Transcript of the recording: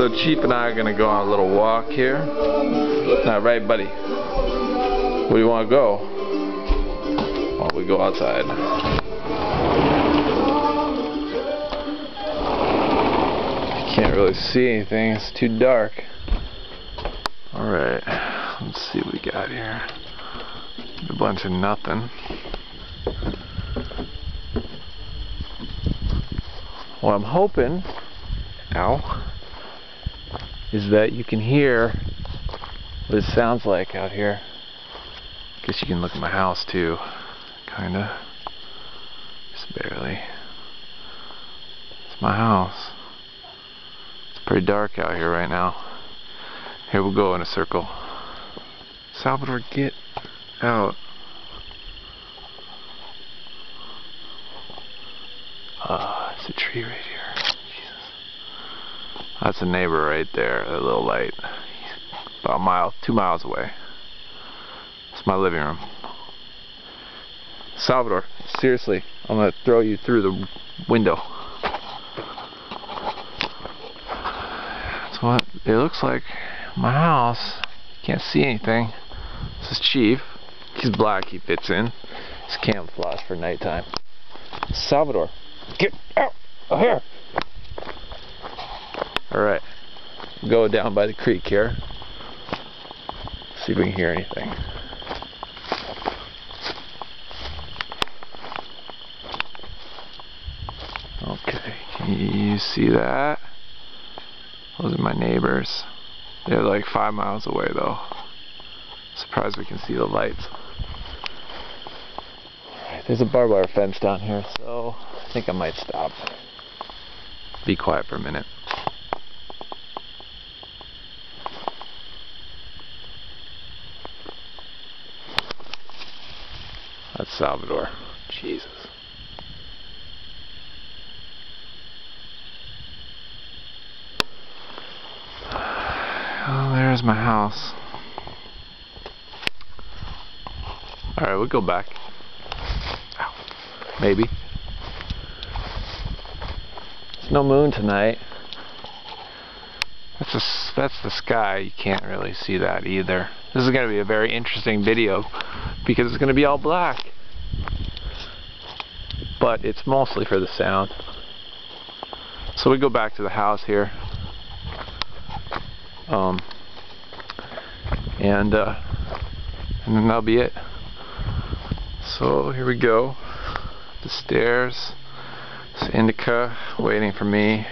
So Chief and I are gonna go on a little walk here. Right, buddy? Where do you want to go? Why don't we go outside? Can't really see anything. It's too dark. All right. Let's see what we got here. A bunch of nothing. What I'm hoping, is that you can hear what it sounds like out here. Guess you can look at my house too, kinda. Just barely. It's my house. It's pretty dark out here right now. Here we'll go in a circle. Salvador, get out. It's a tree right here. Jesus. That's a neighbor right there, that little light. About a mile, 2 miles away. It's my living room. Salvador, seriously, I'm gonna throw you through the window. That's what it looks like. My house. Can't see anything. This is Chief. He's black, he fits in. It's camouflage for nighttime. Salvador, get out of here! Alright. Go down by the creek here. See if we can hear anything. Okay, can you see that? Those are my neighbors. They're like 5 miles away though. Surprised we can see the lights. Alright, there's a barbed wire fence down here, so I think I might stop. Be quiet for a minute. That's Salvador. Jesus. Oh, there's my house. Alright, we'll go back. Ow. Maybe. There's no moon tonight. That's the sky. You can't really see that either. This is going to be a very interesting video because it's going to be all black. But it's mostly for the sound. So we go back to the house here. And then that'll be it. So here we go. The stairs. It's Indica waiting for me.